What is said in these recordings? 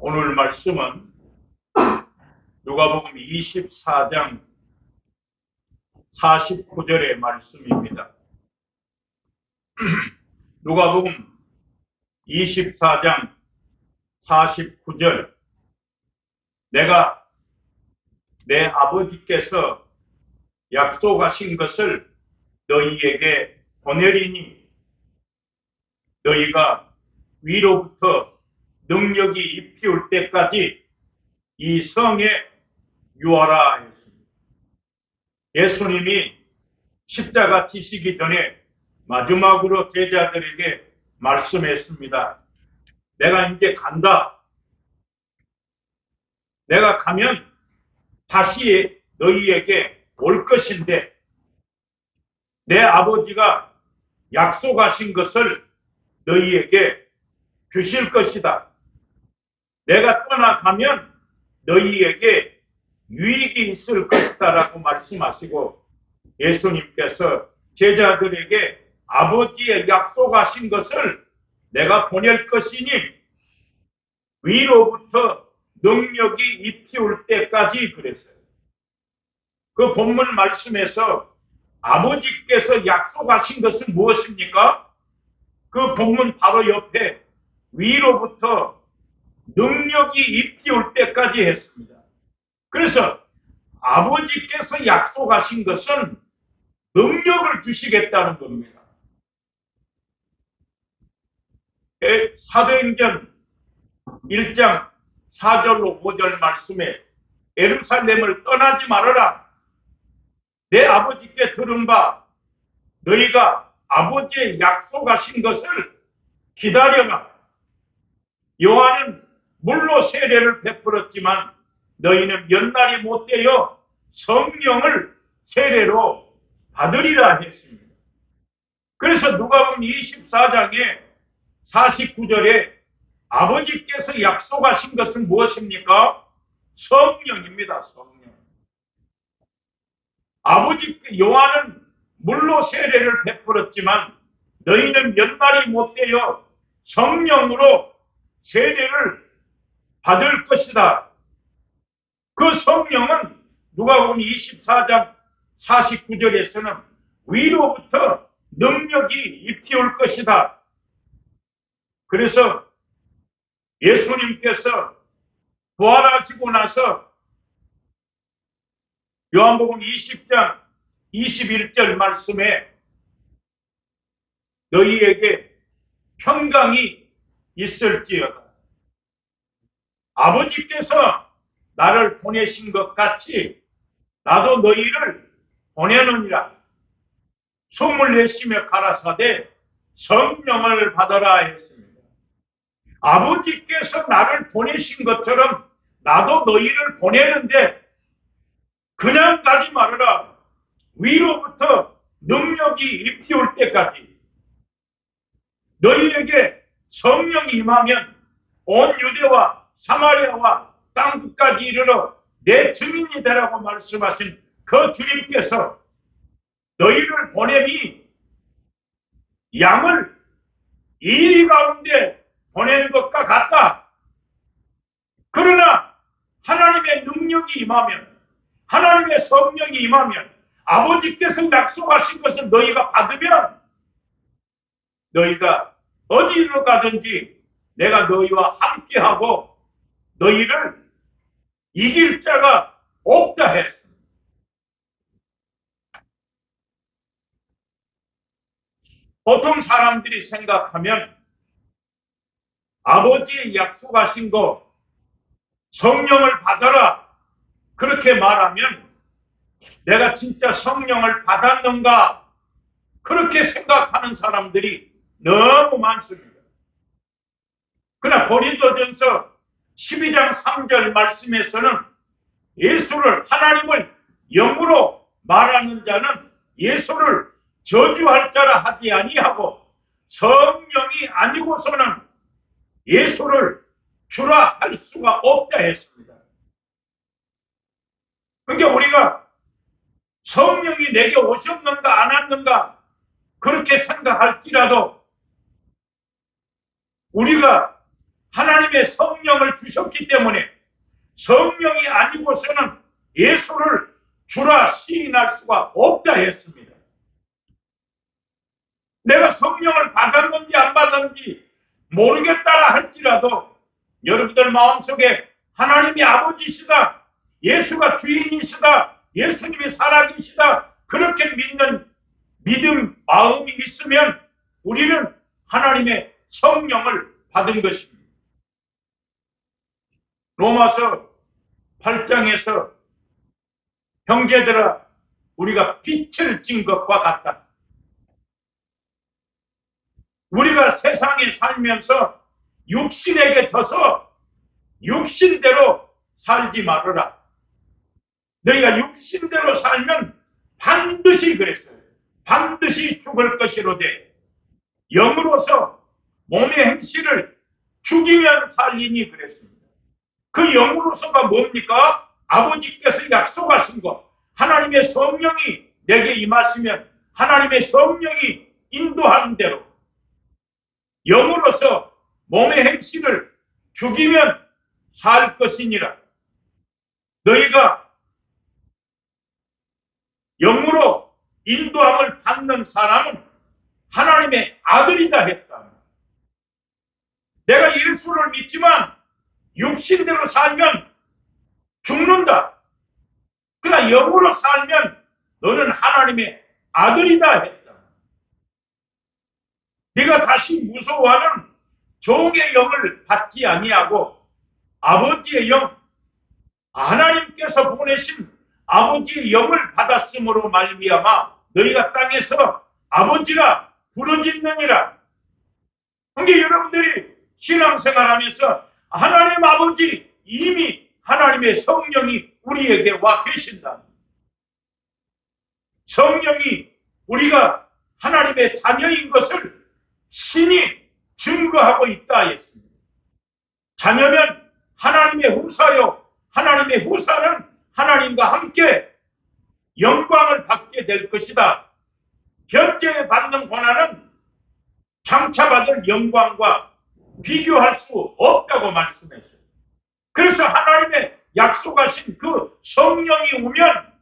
오늘 말씀은 누가복음 24장 49절의 말씀입니다. 누가복음 24장 49절. 내가 내 아버지께서 약속하신 것을 너희에게 보내리니 너희가 위로부터 능력이 입히울 때까지 이 성에 유하라 했습니다. 예수님이 십자가 지시기 전에 마지막으로 제자들에게 말씀했습니다. 내가 이제 간다. 내가 가면 다시 너희에게 올 것인데 내 아버지가 약속하신 것을 너희에게 주실 것이다. 내가 떠나가면 너희에게 유익이 있을 것이다 라고 말씀하시고 예수님께서 제자들에게 아버지의 약속하신 것을 내가 보낼 것이니 위로부터 능력이 입히올 때까지 그랬어요. 그 본문 말씀에서 아버지께서 약속하신 것은 무엇입니까? 그 본문 바로 옆에 위로부터 능력이 입히올 때까지 했습니다. 그래서 아버지께서 약속하신 것은 능력을 주시겠다는 겁니다. 사도행전 1장 4절로 5절 말씀에 예루살렘을 떠나지 말아라. 내 아버지께 들은 바 너희가 아버지의 약속하신 것을 기다려라. 요한은 물로 세례를 베풀었지만 너희는 몇 날이 못되어 성령을 세례로 받으리라 했습니다. 그래서 누가복음 24장에 49절에 아버지께서 약속하신 것은 무엇입니까? 성령입니다. 성령. 요한은 물로 세례를 베풀었지만 너희는 몇 날이 못되어 성령으로 세례를 받을 것이다. 그 성령은 누가복음 24장 49절에서는 위로부터 능력이 입히올 것이다. 그래서 예수님께서 부활하시고 나서 요한복음 20장 21절 말씀에 너희에게 평강이 있을지어다. 아버지께서 나를 보내신 것 같이 나도 너희를 보내느니라. 숨을 내쉬며 가라사대 성령을 받아라 했습니다. 아버지께서 나를 보내신 것처럼 나도 너희를 보내는데 그냥 가지 말아라. 위로부터 능력이 입히올 때까지 너희에게 성령이 임하면 온 유대와 사마리아와 땅끝까지 이르러 내 증인이 되라고 말씀하신 그 주님께서 너희를 보내니 양을 이리 가운데 보내는 것과 같다. 그러나 하나님의 능력이 임하면 하나님의 성령이 임하면 아버지께서 약속하신 것을 너희가 받으면 너희가 어디로 가든지 내가 너희와 함께하고 너희를 이길 자가 없다 했습니다. 보통 사람들이 생각하면 아버지의 약속하신 거 성령을 받아라 그렇게 말하면 내가 진짜 성령을 받았는가 그렇게 생각하는 사람들이 너무 많습니다. 그러나 고린도전서 12장 3절 말씀에서는 하나님을 영으로 말하는 자는 예수를 저주할 자라 하지 아니하고 성령이 아니고서는 예수를 주라 할 수가 없다 했습니다. 그러니까 우리가 성령이 내게 오셨는가 안 왔는가 그렇게 생각할지라도 우리가 하나님의 성령을 주셨기 때문에 성령이 아니고서는 예수를 주라 시인할 수가 없다 했습니다. 내가 성령을 받았는지 안 받았는지 모르겠다 할지라도 여러분들 마음속에 하나님이 아버지시다, 예수가 주인이시다, 예수님이 살아계시다, 그렇게 믿는 믿음 마음이 있으면 우리는 하나님의 성령을 받은 것입니다. 로마서 8장에서 형제들아 우리가 빛을 진 것과 같다. 우리가 세상에 살면서 육신에게 져서 육신대로 살지 말아라. 너희가 육신대로 살면 반드시 그랬어요. 반드시 죽을 것이로되 영으로서 몸의 행실을 죽이면 살리니 그랬습니다. 그 영으로서가 뭡니까? 아버지께서 약속하신 것. 하나님의 성령이 내게 임하시면 하나님의 성령이 인도하는 대로 영으로서 몸의 행실을 죽이면 살 것이니라. 너희가 영으로 인도함을 받는 사람은 하나님의 아들이다 했다. 내가 예수를 믿지만 육신대로 살면 죽는다. 그러나 영으로 살면 너는 하나님의 아들이다 했다. 네가 다시 무서워하는 종의 영을 받지 아니하고 아버지의 영, 하나님께서 보내신 아버지의 영을 받았으므로 말미암아 너희가 땅에서 아버지라 부르짖느니라. 그러니까 여러분들이 신앙생활하면서 하나님 아버지, 이미 하나님의 성령이 우리에게 와 계신다. 성령이 우리가 하나님의 자녀인 것을 신이 증거하고 있다 했습니다. 자녀면 하나님의 후사요, 하나님의 후사는 하나님과 함께 영광을 받게 될 것이다. 현재 받는 고난은 장차 받을 영광과 비교할 수 없다고 말씀했어요. 그래서 하나님의 약속하신 그 성령이 오면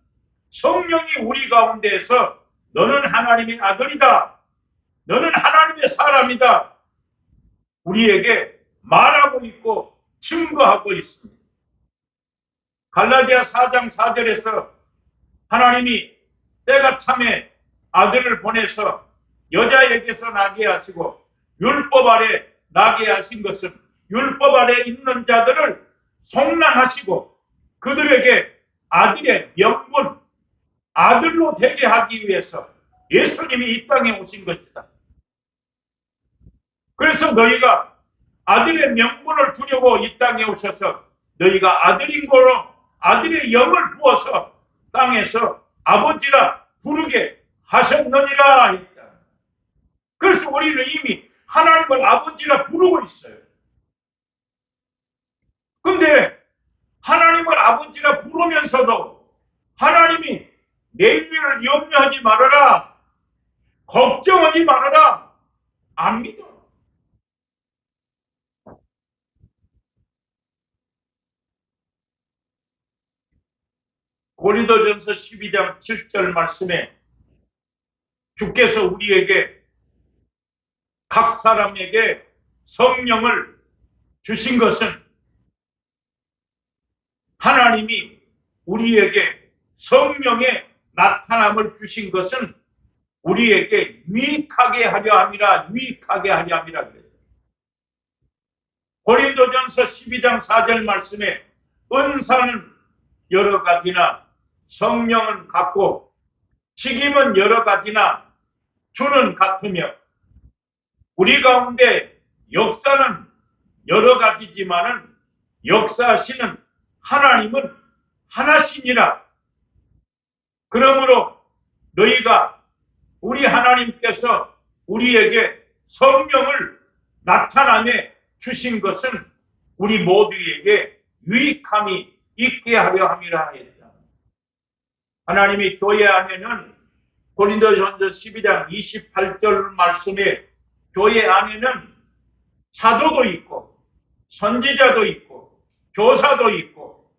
성령이 우리 가운데에서 너는 하나님의 아들이다. 너는 하나님의 사람이다. 우리에게 말하고 있고 증거하고 있습니다. 갈라디아 4장 4절에서 하나님이 때가 참에 아들을 보내서 여자에게서 나게 하시고 율법 아래 나게 하신 것은 율법 아래 있는 자들을 속량하시고 그들에게 아들의 명분, 아들로 되게 하기 위해서 예수님이 이 땅에 오신 것이다. 그래서 너희가 아들의 명분을 두려고 이 땅에 오셔서 너희가 아들인 거로 아들의 영을 부어서 땅에서 아버지라 부르게 하셨느니라 했다. 그래서 우리는 이미 하나님을 아버지라 부르고 있어요. 근데 하나님을 아버지라 부르면서도 하나님이 내일을 염려하지 말아라, 걱정하지 말아라, 안 믿어. 고린도전서 12장 7절 말씀에 주께서 우리에게 각 사람에게 성령을 주신 것은 하나님이 우리에게 성령의 나타남을 주신 것은 우리에게 유익하게 하려 함이라, 유익하게 하려 함이라 그래요. 고린도전서 12장 4절 말씀에 은사는 여러 가지나 성령은 같고 직임은 여러 가지나 주는 같으며 우리 가운데 역사는 여러 가지지만은 역사하시는 하나님은 하나시니라. 그러므로 너희가 우리 하나님께서 우리에게 성령을 나타나며 주신 것은 우리 모두에게 유익함이 있게 하려 함이라 했다. 하나님이 교회 안에는 고린도전서 12장 28절 말씀에 교회 안에는 사도도 있고 선지자도 있고 교사도 있고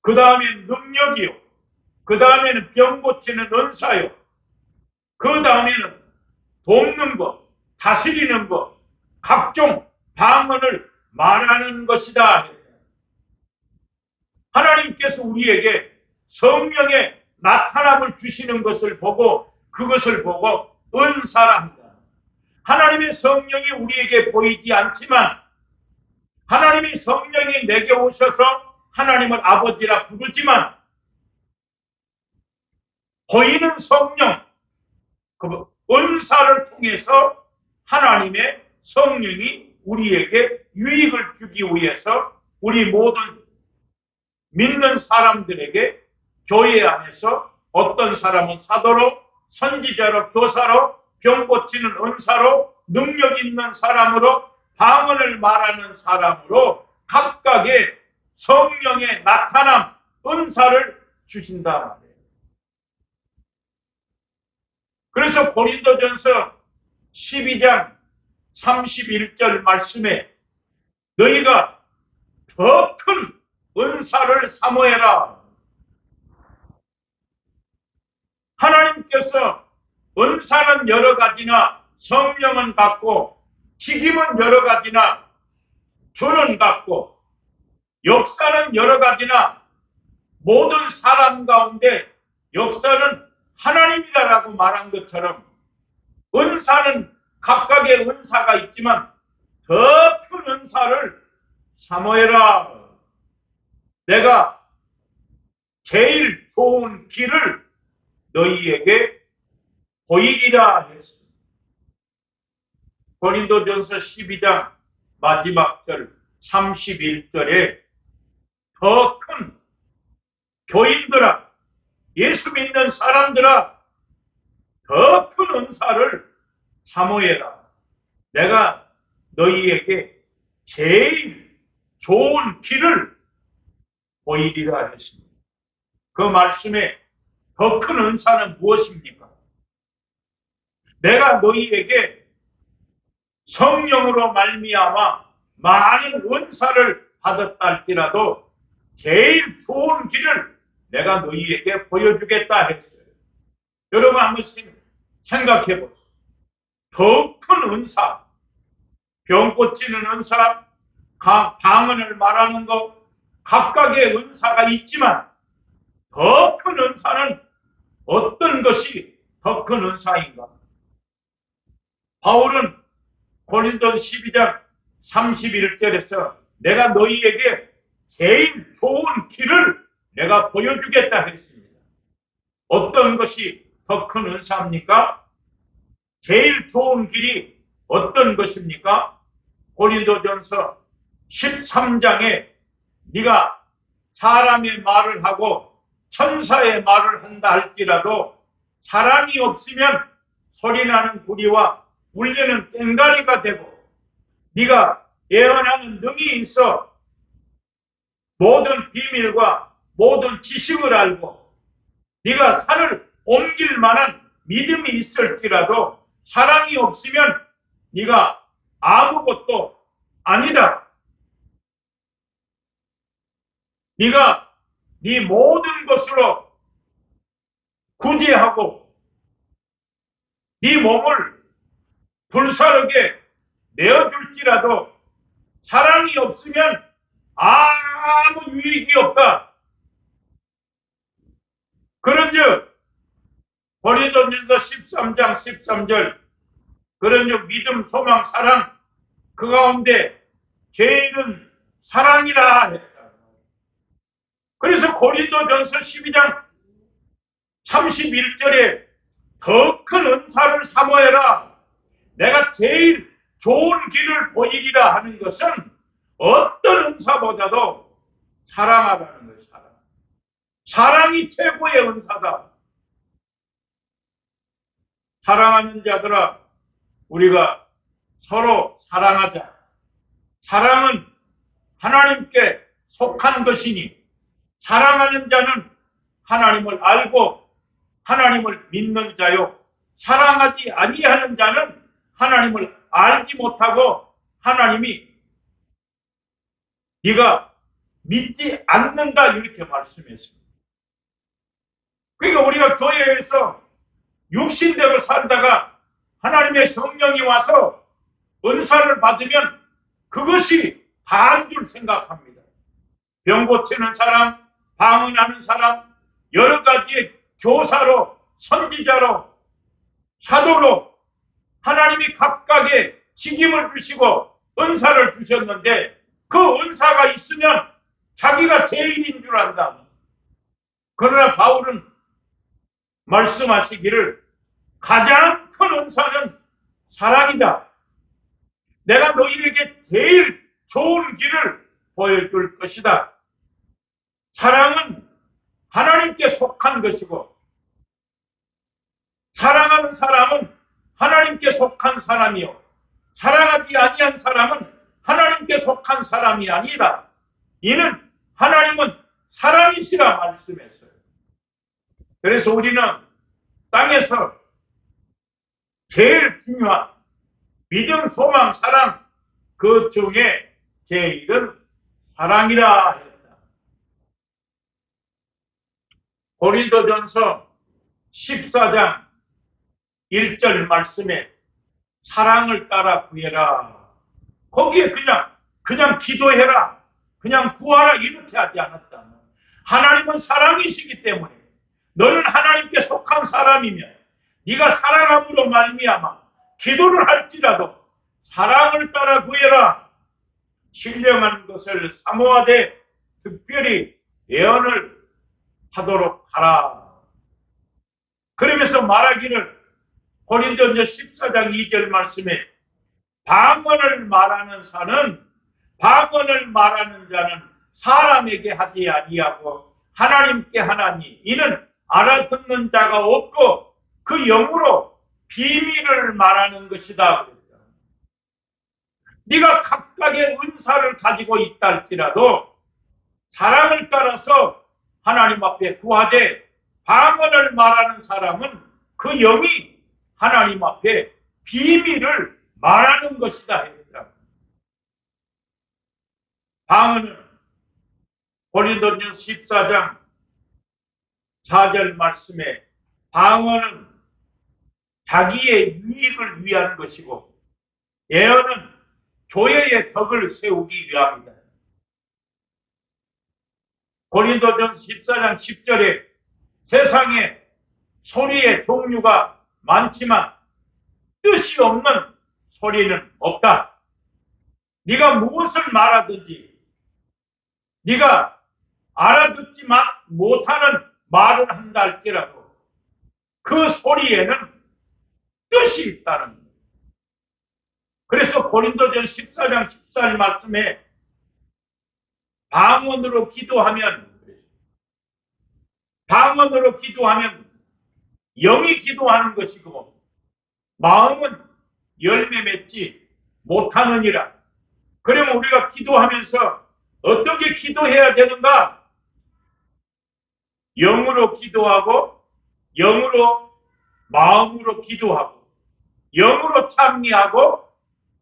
그 다음에 능력이요. 그 다음에는 병 고치는 은사요. 그 다음에는 돕는 것, 다스리는 것, 각종 방언을 말하는 것이다. 하나님께서 우리에게 성령의 나타남을 주시는 것을 보고 그것을 보고 은사라 합니다. 하나님의 성령이 우리에게 보이지 않지만 하나님의 성령이 내게 오셔서 하나님을 아버지라 부르지만 보이는 성령, 그 은사를 통해서 하나님의 성령이 우리에게 유익을 주기 위해서 우리 모든 믿는 사람들에게 교회 안에서 어떤 사람은 사도로, 선지자로, 교사로, 병 고치는 은사로, 능력 있는 사람으로, 방언을 말하는 사람으로 각각의 성령의 나타남, 은사를 주신다 말이에요. 그래서 고린도전서 12장 31절 말씀에 너희가 더 큰 은사를 사모해라. 하나님께서 은사는 여러 가지나 성령은 같고 튀김은 여러 가지나 주는 같고 역사는 여러 가지나 모든 사람 가운데 역사는 하나님이라고 말한 것처럼 은사는 각각의 은사가 있지만 더 큰 은사를 사모해라. 내가 제일 좋은 길을 너희에게 보이리라 했습니다. 고린도전서 12장 마지막 절 31절에 더 큰 교인들아, 예수 믿는 사람들아, 더 큰 은사를 사모해라. 내가 너희에게 제일 좋은 길을 보이리라 했습니다. 그 말씀에 더 큰 은사는 무엇입니까? 내가 너희에게 성령으로 말미암아 많은 은사를 받았다 할지라도 제일 좋은 길을 내가 너희에게 보여주겠다 했어요. 여러분 한 번씩 생각해 보세요. 더 큰 은사, 병 고치는 은사, 방언을 말하는 것, 각각의 은사가 있지만 더 큰 은사는 어떤 것이 더 큰 은사인가? 바울은 고린도 12장 31절에서 내가 너희에게 제일 좋은 길을 내가 보여주겠다 했습니다. 어떤 것이 더 큰 은사입니까? 제일 좋은 길이 어떤 것입니까? 고린도전서 13장에 네가 사람의 말을 하고 천사의 말을 한다 할지라도 사랑이 없으면 소리나는 구리와 울리는 꽹가리가 되고 네가 예언하는 능이 있어 모든 비밀과 모든 지식을 알고 네가 산을 옮길 만한 믿음이 있을지라도 사랑이 없으면 네가 아무것도 아니다. 네가 네 모든 것으로 구제하고 네 몸을 불사르게 내어줄지라도 사랑이 없으면 아무 유익이 없다. 그런즉 고린도전서 13장 13절 그런즉 믿음, 소망, 사랑 그 가운데 제일은 사랑이라 했다. 그래서 고린도전서 12장 31절에 더 큰 은사를 사모해라. 내가 제일 좋은 길을 보이리라 하는 것은 어떤 은사보다도 사랑하라는 것이다. 사랑이 최고의 은사다. 사랑하는 자들아, 우리가 서로 사랑하자. 사랑은 하나님께 속한 것이니 사랑하는 자는 하나님을 알고 하나님을 믿는 자요. 사랑하지 아니하는 자는 하나님을 알지 못하고 하나님이 네가 믿지 않는다 이렇게 말씀했습니다. 그러니까 우리가 교회에서 육신대로 살다가 하나님의 성령이 와서 은사를 받으면 그것이 다인 줄 생각합니다. 병 고치는 사람, 방언하는 사람, 여러 가지의 교사로, 선지자로, 사도로 하나님이 각각의 직임을 주시고 은사를 주셨는데 그 은사가 있으면 자기가 제일인 줄 안다. 그러나 바울은 말씀하시기를 가장 큰 은사는 사랑이다. 내가 너희에게 제일 좋은 길을 보여줄 것이다. 사랑은 하나님께 속한 것이고 사랑하는 사람은 하나님께 속한 사람이요 사랑하지 아니한 사람은 하나님께 속한 사람이 아니라 이는 하나님은 사랑이시라 말씀했어요. 그래서 우리는 땅에서 제일 중요한 믿음, 소망, 사랑 그 중에 제일은 사랑이라 했다. 고린도전서 14장 1절 말씀에 사랑을 따라 구해라. 거기에 그냥 기도해라. 그냥 구하라 이렇게 하지 않았다. 하나님은 사랑이시기 때문에 너는 하나님께 속한 사람이면 네가 사랑함으로 말미암아 기도를 할지라도 사랑을 따라 구해라. 신령한 것을 사모하되 특별히 예언을 하도록 하라. 그러면서 말하기를 고린도전서 14장 2절 말씀에 방언을 말하는 자는 사람에게 하지 아니하고 하나님께 하나니 이는 알아듣는 자가 없고 그 영으로 비밀을 말하는 것이다. 네가 각각의 은사를 가지고 있다 할지라도 사랑을 따라서 하나님 앞에 구하되 방언을 말하는 사람은 그 영이 하나님 앞에 비밀을 말하는 것이다 했다. 방언은 고린도전서 14장 4절 말씀에 방언은 자기의 유익을 위한 것이고 예언은 교회의 덕을 세우기 위함이다. 고린도전서 14장 10절에 세상에 소리의 종류가 많지만 뜻이 없는 소리는 없다. 네가 무엇을 말하든지 네가 알아듣지 못하는 말을 한다 할지라도 그 소리에는 뜻이 있다는 거예요. 그래서 고린도전서 14장 14절 말씀에 방언으로 기도하면 영이 기도하는 것이고 마음은 열매 맺지 못하느니라. 그러면 우리가 기도하면서 어떻게 기도해야 되는가? 영으로 기도하고 영으로 마음으로 기도하고 영으로 찬미하고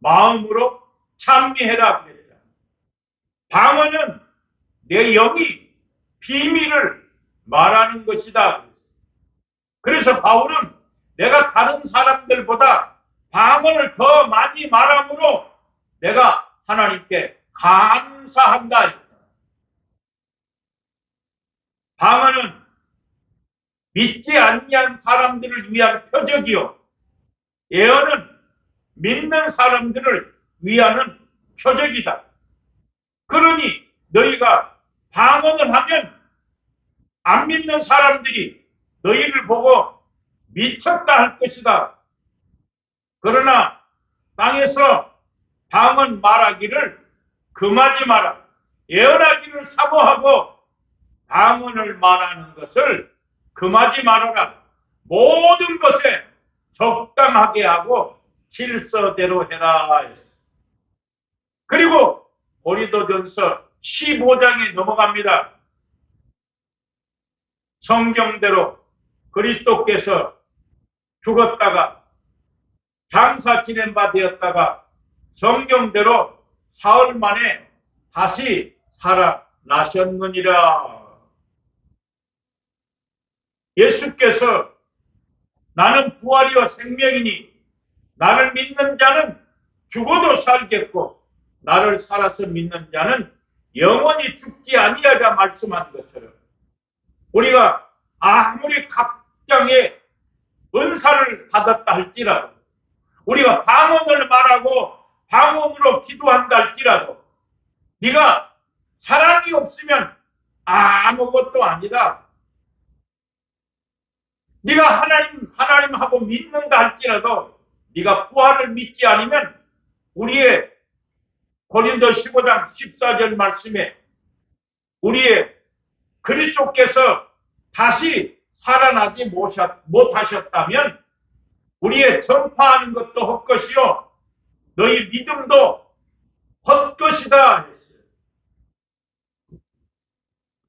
마음으로 찬미해라 그랬다. 방언은 내 영이 비밀을 말하는 것이다. 그래서 바울은 내가 다른 사람들보다 방언을 더 많이 말함으로 내가 하나님께 감사한다. 방언은 믿지 아니한 사람들을 위한 표적이요 예언은 믿는 사람들을 위하는 표적이다. 그러니 너희가 방언을 하면 안 믿는 사람들이 너희를 보고 미쳤다 할 것이다. 그러나 땅에서 방언 말하기를 금하지 마라. 예언하기를 사모하고 방언을 말하는 것을 금하지 말아라. 모든 것에 적당하게 하고 질서대로 해라. 그리고 고린도전서 15장에 넘어갑니다. 성경대로 그리스도께서 죽었다가 장사 지낸 바 되었다가 성경대로 사흘 만에 다시 살아나셨느니라. 예수께서 나는 부활이요 생명이니 나를 믿는 자는 죽어도 살겠고 나를 살아서 믿는 자는 영원히 죽지 아니하리라 말씀한 것처럼 우리가 아무리 각장의 은사를 받았다 할지라도 우리가 방언을 말하고 방언으로 기도한다 할지라도 네가 사랑이 없으면 아무것도 아니다. 네가 하나님하고 믿는다 할지라도 네가 부활을 믿지 않으면 우리의 고린도 15장 14절 말씀에 우리의 그리스도께서 다시 살아나지 못하셨다면 우리의 전파하는 것도 헛것이요 너희 믿음도 헛것이다 했어요.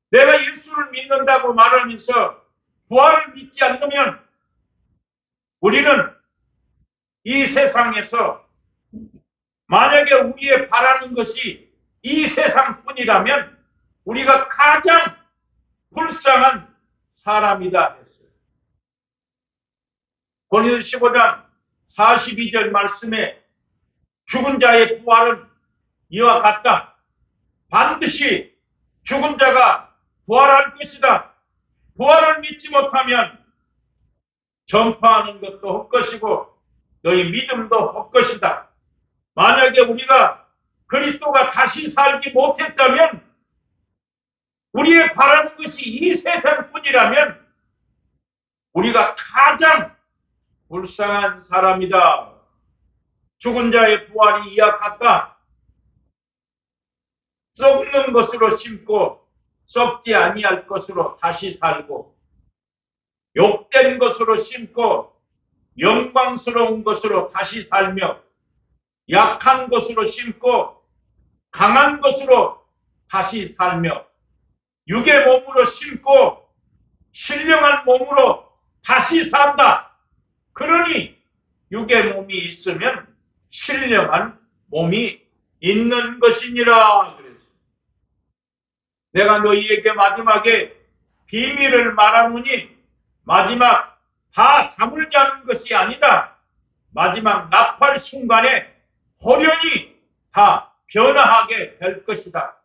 내가 예수를 믿는다고 말하면서 부활을 믿지 않으면 우리는 이 세상에서 만약에 우리의 바라는 것이 이 세상뿐이라면 우리가 가장 불쌍한 사람이다 했어요. 고린도 15장 42절 말씀에 죽은 자의 부활은 이와 같다. 반드시 죽은 자가 부활할 것이다. 부활을 믿지 못하면 전파하는 것도 헛것이고 너희 믿음도 헛것이다. 만약에 우리가 그리스도가 다시 살지 못했다면 우리의 바라는 것이 이 세상뿐이라면 우리가 가장 불쌍한 사람이다. 죽은 자의 부활이 이와 같다. 썩는 것으로 심고 썩지 아니할 것으로 다시 살고 욕된 것으로 심고 영광스러운 것으로 다시 살며 약한 것으로 심고 강한 것으로 다시 살며 육의 몸으로 심고 신령한 몸으로 다시 산다. 그러니 육의 몸이 있으면 신령한 몸이 있는 것이니라. 내가 너희에게 마지막에 비밀을 말하노니 마지막 다 잠을 자는 것이 아니다. 마지막 나팔 순간에 호련히 다 변화하게 될 것이다.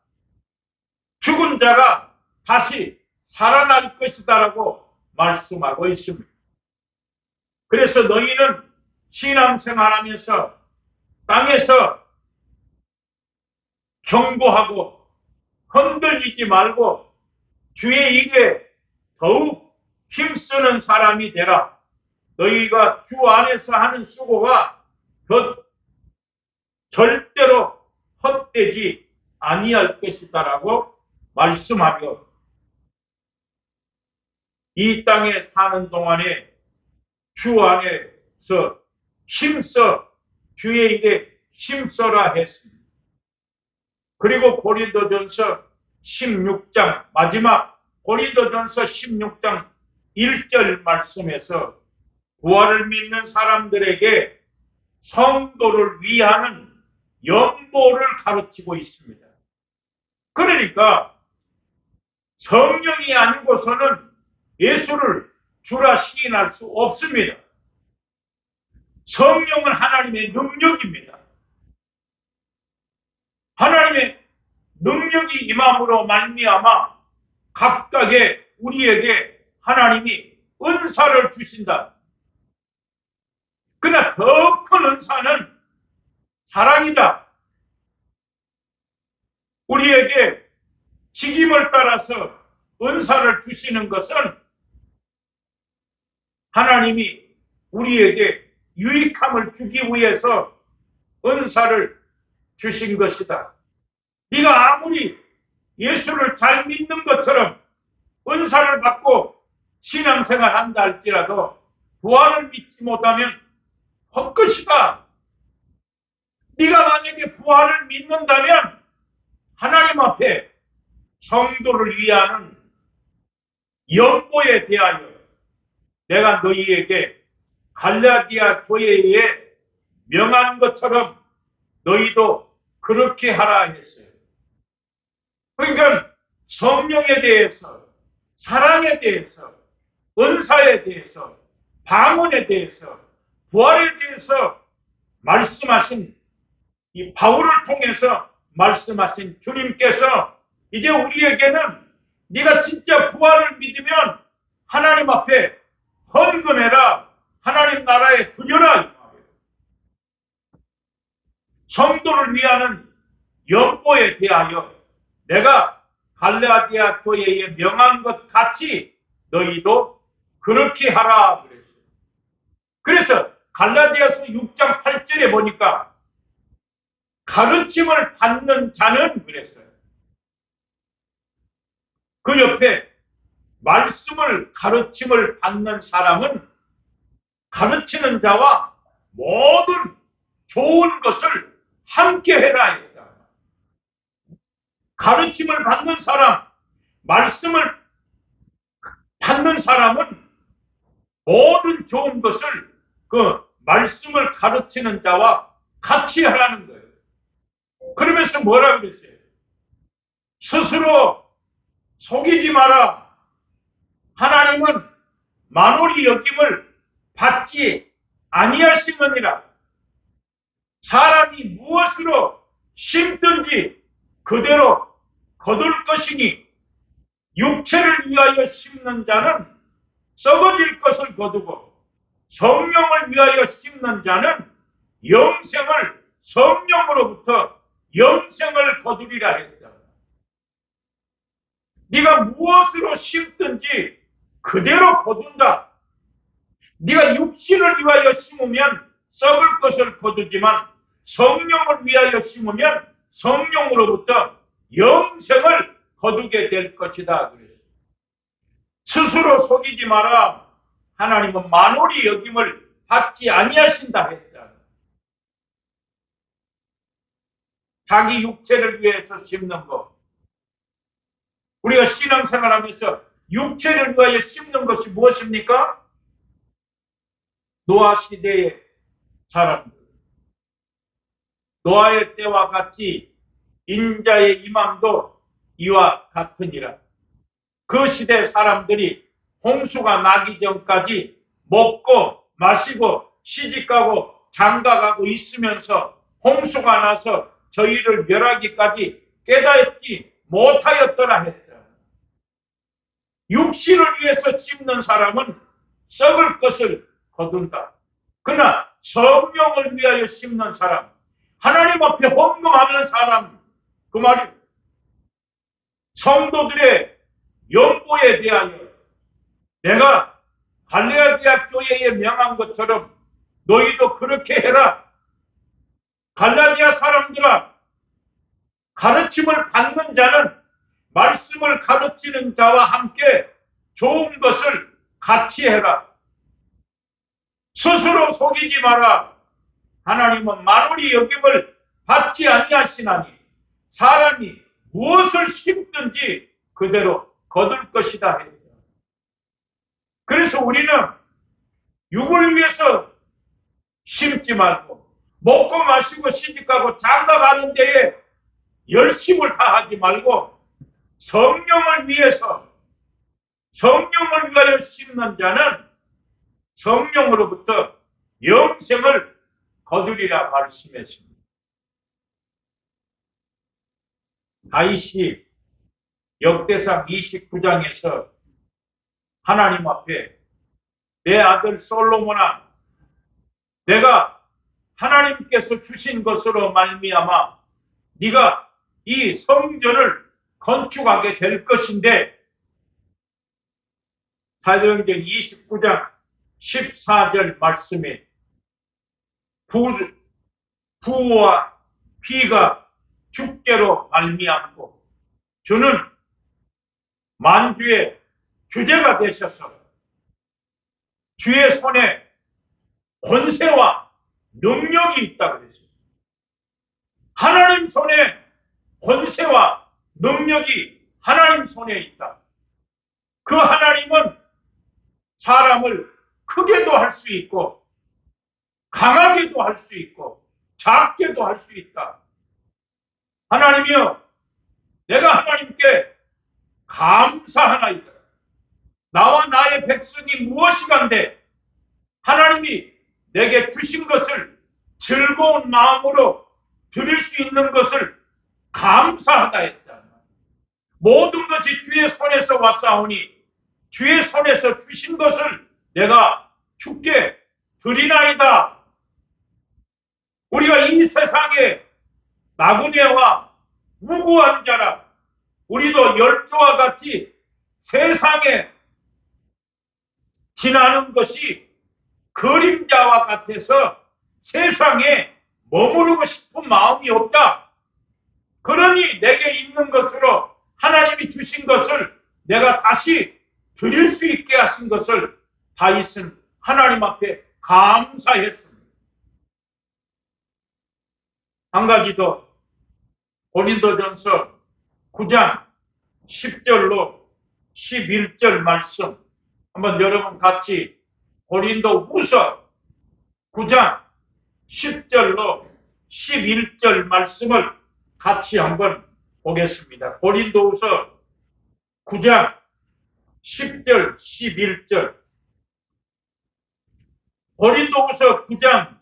죽은 자가 다시 살아날 것이다라고 말씀하고 있습니다. 그래서 너희는 신앙생활하면서 땅에서 경고하고 흔들리지 말고 주의 일에 더욱 힘쓰는 사람이 되라. 너희가 주 안에서 하는 수고가 절대로 헛되지 아니할 것이다라고 말씀하며 이 땅에 사는 동안에 주 안에서 힘써 주의 일에 힘써라 했습니다. 그리고 고린도전서 16장 마지막 고린도전서 16장 1절 말씀에서 부활을 믿는 사람들에게 성도를 위하는 연보를 가르치고 있습니다. 그러니까 성령이 아니고서는 예수를 주라 시인할 수 없습니다. 성령은 하나님의 능력입니다. 하나님의 능력이 임함으로 말미암아 각각의 우리에게 하나님이 은사를 주신다. 그러나 더 큰 은사는 사랑이다. 우리에게 직임을 따라서 은사를 주시는 것은 하나님이 우리에게 유익함을 주기 위해서 은사를 주신 것이다. 네가 아무리 예수를 잘 믿는 것처럼 은사를 받고 신앙생활 한다 할지라도 부활을 믿지 못하면 헛것이다. 네가 만약에 부활을 믿는다면 하나님 앞에 성도를 위하는 연보에 대하여 내가 너희에게 갈라디아 교회에 명한 것처럼 너희도 그렇게 하라 했어요. 그러니까 성령에 대해서, 사랑에 대해서, 은사에 대해서, 방언에 대해서, 부활에 대해서 말씀하신 이 바울을 통해서 말씀하신 주님께서 이제 우리에게는 네가 진짜 부활을 믿으면 하나님 앞에 헌금해라, 하나님 나라에 드려라. 성도를 위하는 연보에 대하여 내가 갈라디아 교회에 명한 것 같이 너희도 그렇게 하라 그랬어요. 그래서 갈라디아서 6장 8절에 보니까 가르침을 받는 자는 그랬어요. 그 옆에 말씀을 가르침을 받는 사람은 가르치는 자와 모든 좋은 것을 함께 해라 했다. 가르침을 받는 사람, 말씀을 받는 사람은 모든 좋은 것을 그 말씀을 가르치는 자와 같이 하라는 거예요. 그러면서 뭐라 그랬어요? 스스로 속이지 마라. 하나님은 만홀히 여김을 받지 아니하시느니라. 사람이 무엇으로 심든지 그대로 거둘 것이니 육체를 위하여 심는 자는 썩어질 것을 거두고 성령을 위하여 심는 자는 영생을 성령으로부터 영생을 거두리라 했다. 네가 무엇으로 심든지 그대로 거둔다. 네가 육신을 위하여 심으면 썩을 것을 거두지만 성령을 위하여 심으면 성령으로부터 영생을 거두게 될 것이다. 스스로 속이지 마라. 하나님은 만홀히 여김을 받지 아니하신다 했다. 자기 육체를 위해서 심는 것. 우리가 신앙생활하면서 육체를 위하여 심는 것이 무엇입니까? 노아 시대의 사람들. 노아의 때와 같이 인자의 임함도 이와 같으니라. 그 시대 사람들이 홍수가 나기 전까지 먹고 마시고 시집가고 장가가고 있으면서 홍수가 나서 저희를 멸하기까지 깨닫지 못하였더라 했다. 육신을 위해서 심는 사람은 썩을 것을 거둔다. 그러나 성령을 위하여 심는 사람, 하나님 앞에 헌금하는 사람, 그 말이 성도들의 연보에 대하여 내가 갈라디아 교회에 명한 것처럼 너희도 그렇게 해라. 갈라디아 사람들아, 가르침을 받는 자는 말씀을 가르치는 자와 함께 좋은 것을 같이 해라. 스스로 속이지 마라. 하나님은 만홀히 여김을 받지 아니하시나니 사람이 무엇을 심든지 그대로 거둘 것이다 했다. 그래서 우리는 육을 위해서 심지 말고 먹고 마시고 시집가고 장가가는 데에 열심을 다하지 말고 성령을 위해서 성령을 위하여 심는 자는 성령으로부터 영생을 거두리라 말씀했습니다. 다윗이 역대상 29장에서 하나님 앞에 내 아들 솔로몬아, 내가 하나님께서 주신 것으로 말미암아 네가 이 성전을 건축하게 될 것인데, 사도행전 29장 14절 말씀에 부와 피가 주께로 말미암고 주는 만주의 주제가 되셔서 주의 손에 권세와 능력이 있다고 그랬어요. 하나님 손에 권세와 능력이 하나님 손에 있다. 그 하나님은 사람을 크게도 할 수 있고 강하게도 할 수 있고 작게도 할 수 있다. 하나님이여, 내가 하나님께 감사하나이다. 나와 나의 백성이 무엇이간데 하나님이 내게 주신 것을 즐거운 마음으로 드릴 수 있는 것을 감사하다 했다. 모든 것이 주의 손에서 왔사오니 주의 손에서 주신 것을 내가 주께 드리나이다. 우리가 이 세상에 나그네와 무고한 자라 우리도 열조와 같이 세상에 지나는 것이 그림자와 같아서 세상에 머무르고 싶은 마음이 없다. 그러니 내게 있는 것으로 하나님이 주신 것을 내가 다시 드릴 수 있게 하신 것을 다윗은 하나님 앞에 감사했습니다. 한 가지 더 고린도전서 9장 10절로 11절 말씀 한번 여러분 같이 고린도후서 9장 10절로 11절 말씀을 같이 한번 보겠습니다. 고린도후서 9장 10절 11절 고린도후서 9장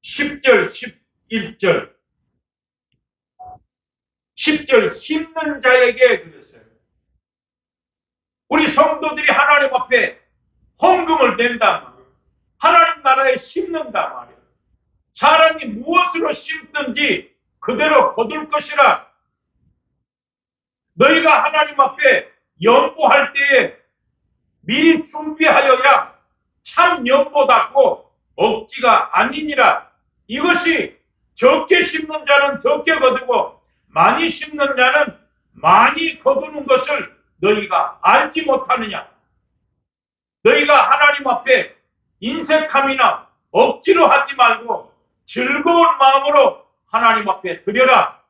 10절 11절 10절 심는 자에게 그랬어요. 우리 성도들이 하나님 앞에 헌금을 낸단 말이에요. 하나님 나라에 심는단 말이에요. 사람이 무엇으로 심든지 그대로 거둘 것이라. 너희가 하나님 앞에 연보할 때에 미리 준비하여야 참 연보답고 억지가 아니니라. 이것이 적게 심는 자는 적게 거두고 많이 심는 자는 많이 거두는 것을 너희가 알지 못하느냐. 너희가 하나님 앞에 인색함이나 억지로 하지 말고 즐거운 마음으로 하나님 앞에 드려라.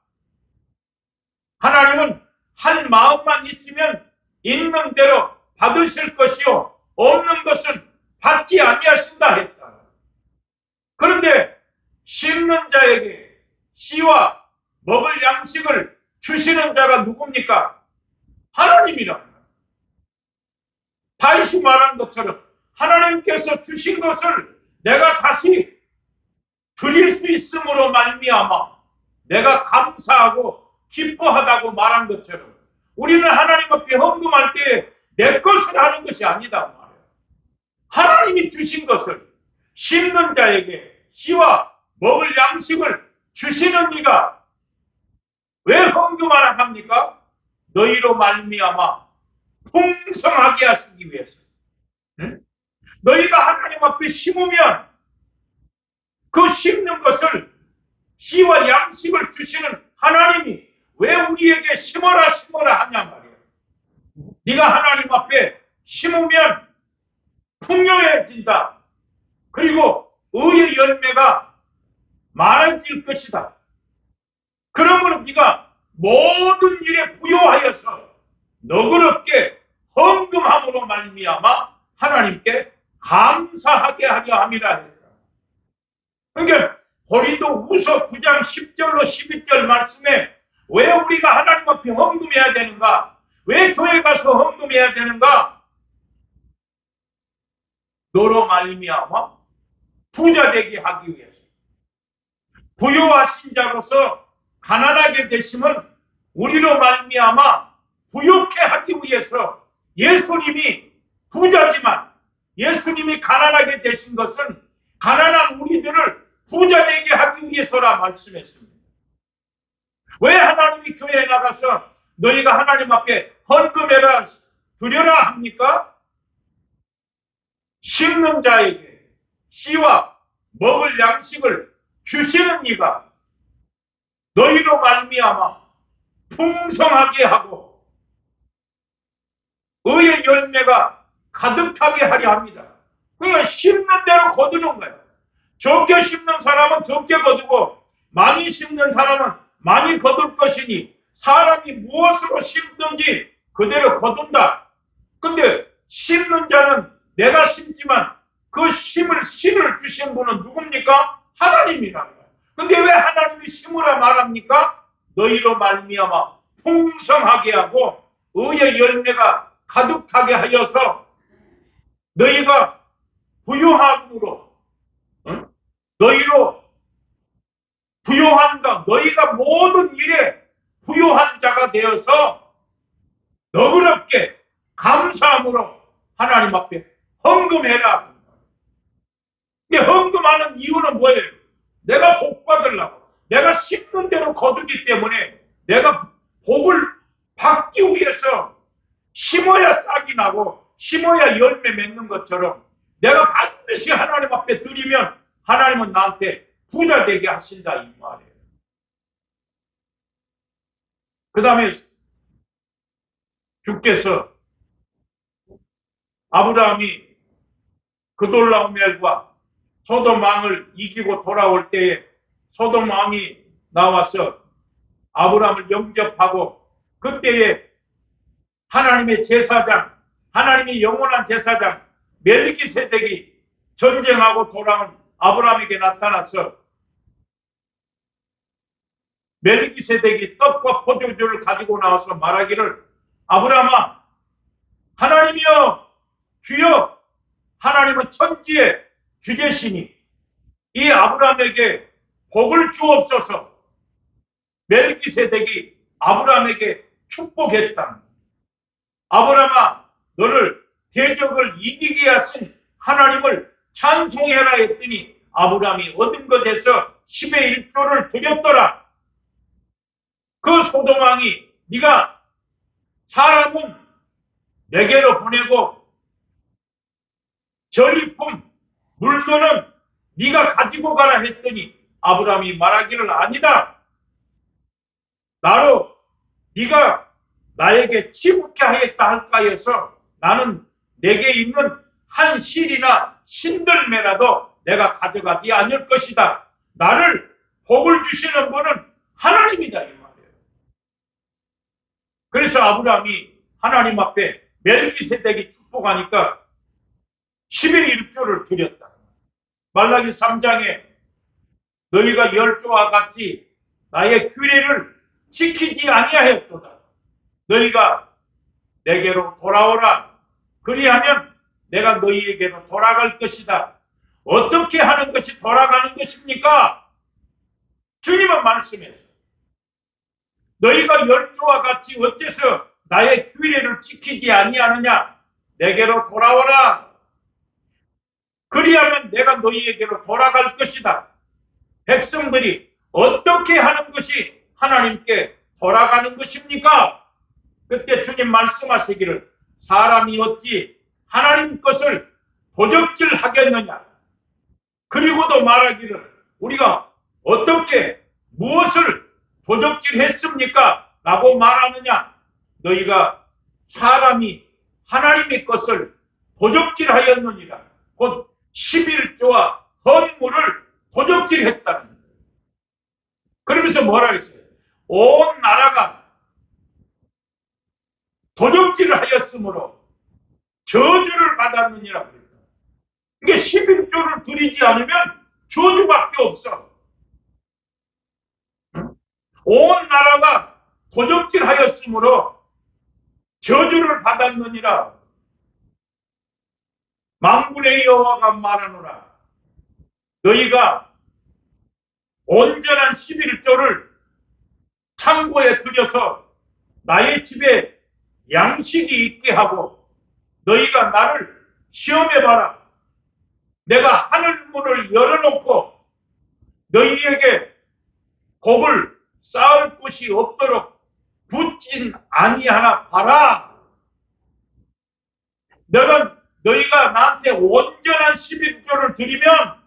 하나님은 할 마음만 있으면 있는 대로 받으실 것이요 없는 것은 받지 아니하신다 했다. 그런데 심는 자에게 씨와 먹을 양식을 주시는 자가 누굽니까? 하나님이라. 다윗이 말한 것처럼 하나님께서 주신 것을 내가 다시 드릴 수 있음으로 말미암아 내가 감사하고 기뻐하다고 말한 것처럼 우리는 하나님 앞에 헌금할 때 내 것을 하는 것이 아니다 말이에요. 하나님이 주신 것을 심는 자에게 씨와 먹을 양식을 주시는 이가 왜 헌금하라 합니까? 너희로 말미암아 풍성하게 하시기 위해서. 응? 너희가 하나님 앞에 심으면 그 심는 것을 씨와 양식을 주시는 하나님이 왜 우리에게 심어라 하냐 말이에요. 네가 하나님 앞에 심으면 풍요해진다. 그리고 의의 열매가 많아질 것이다. 그러므로 네가 모든 일에 부요하여서 너그럽게 헌금함으로 말미암아 하나님께 감사하게 하려 함이라 했다. 그러니까 고린도후서 9장 10절로 12절 말씀에 왜 우리가 하나님 앞에 헌금해야 되는가? 왜 교회 가서 헌금해야 되는가? 너로 말미암아 부자 되게 하기 위해서. 부요하신 자로서 가난하게 되심은 우리로 말미암아 부욕해 하기 위해서. 예수님이 부자지만 예수님이 가난하게 되신 것은 가난한 우리들을 부자 되게 하기 위해서라 말씀했습니다. 왜 하나님이 교회에 나가서 너희가 하나님 앞에 헌금해라 드려라 합니까? 심는 자에게 씨와 먹을 양식을 주시는 이가 너희로 말미암아 풍성하게 하고 의의 열매가 가득하게 하려 합니다. 그러니까 심는 대로 거두는 거예요. 적게 심는 사람은 적게 거두고 많이 심는 사람은 많이 거둘 것이니 사람이 무엇으로 심든지 그대로 거둔다. 근데 심는 자는 내가 심지만 그 심을 씨를 주신 분은 누굽니까? 하나님이라는 거예요. 근데 왜 하나님이 심으라 말합니까? 너희로 말미암아 풍성하게 하고 의의 열매가 가득하게 하여서 너희가 부유함으로 너희로 부유한가 너희가 모든 일에 부유한 자가 되어서 너그럽게 감사함으로 하나님 앞에 헌금해라. 근데 헌금하는 이유는 뭐예요? 내가 복 받으려고. 내가 심는 대로 거두기 때문에 내가 복을 받기 위해서 심어야 싹이 나고 심어야 열매 맺는 것처럼 내가 반드시 하나님 앞에 드리면 하나님은 나한테 부자 되게 하신다 이 말이에요. 그 다음에 주께서 아브라함이 그돌라오멜과 소돔 왕을 이기고 돌아올 때에 소돔 왕이 나와서 아브라함을 영접하고 그때에 하나님의 제사장, 하나님의 영원한 제사장 멜기세덱이 전쟁하고 돌아온 아브라함에게 나타나서 멜기세덱이 떡과 포도주를 가지고 나와서 말하기를 아브라함아 하나님이여 주여 하나님은 천지의 주제시니 이 아브라함에게 복을 주옵소서. 멜기세덱이 아브라함에게 축복했다. 아브라함아 너를 대적을 이기게 하신 하나님을 찬송해라 했더니 아브라함이 얻은 것에서 10의 1조를 드렸더라. 그 소돔 왕이 네가 사람은 내게로 보내고 전리품 물건은 네가 가지고 가라 했더니 아브라함이 말하기를 아니다. 나로 네가 나에게 치붙게 하겠다 할까 해서 나는 내게 있는 한 실이나 신들매라도 내가 가져가지 않을 것이다. 나를 복을 주시는 분은 하나님이다 이 말이에요. 그래서 아브라함이 하나님 앞에 멜기세덱이 축복하니까 10의 1조를 드렸다. 말라기 3장에 너희가 열조와 같이 나의 규례를 지키지 아니하였도다. 너희가 내게로 돌아오라. 그리하면 내가 너희에게로 돌아갈 것이다. 어떻게 하는 것이 돌아가는 것입니까? 주님은 말씀했어요. 너희가 열조와 같이 어째서 나의 규례를 지키지 아니하느냐? 내게로 돌아오라. 그리하면 내가 너희에게로 돌아갈 것이다. 백성들이 어떻게 하는 것이 하나님께 돌아가는 것입니까? 그때 주님 말씀하시기를 사람이 어찌 하나님 것을 도적질 하겠느냐? 그리고도 말하기를 우리가 어떻게 무엇을 도적질 했습니까? 라고 말하느냐? 너희가 사람이 하나님의 것을 도적질하였느니라. 곧 11조와 헌물을 도적질했다는 거예요. 그러면서 뭐라 했어요? 온 나라가 도적질을 하였으므로 저주를 받았느니라 그랬다. 이게 11조를 드리지 않으면 저주밖에 없어. 온 나라가 도적질하였으므로 저주를 받았느니라. 만군의 여호와가 말하노라. 너희가 온전한 11조를 창고에 들여서 나의 집에 양식이 있게 하고 너희가 나를 시험해봐라. 내가 하늘문을 열어놓고 너희에게 곡을 쌓을 곳이 없도록 붙진 아니하나 봐라. 너희가 나한테 온전한 11조를 드리면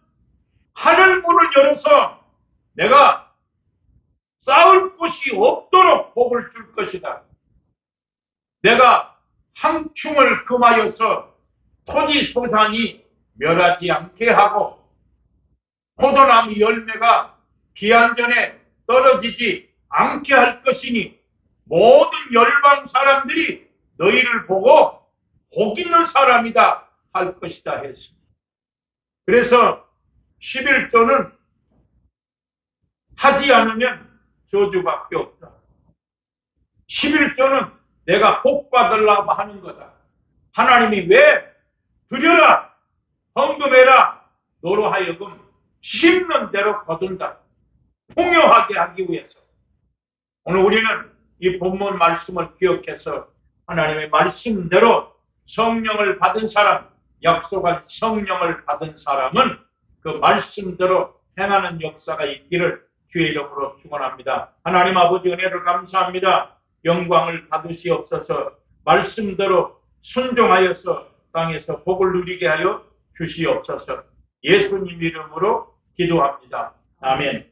하늘문을 열어서 내가 쌓을 곳이 없도록 복을 줄 것이다. 내가 황충을 금하여서 토지 소산이 멸하지 않게 하고 포도나무 열매가 기한 전에 떨어지지 않게 할 것이니 모든 열방 사람들이 너희를 보고 복 있는 사람이다 할 것이다 했습니다. 그래서 11조는 하지 않으면 저주밖에 없다. 11조는 내가 복 받으려고 하는 거다. 하나님이 왜 드려라, 헌금해라, 너로 하여금 심는 대로 거둔다. 풍요하게 하기 위해서. 오늘 우리는 이 본문 말씀을 기억해서 하나님의 말씀대로 성령을 받은 사람, 약속한 성령을 받은 사람은 그 말씀대로 행하는 역사가 있기를 주의 이름으로 축원합니다. 하나님 아버지 은혜를 감사합니다. 영광을 받으시옵소서. 말씀대로 순종하여서 땅에서 복을 누리게 하여 주시옵소서. 예수님 이름으로 기도합니다. 아멘.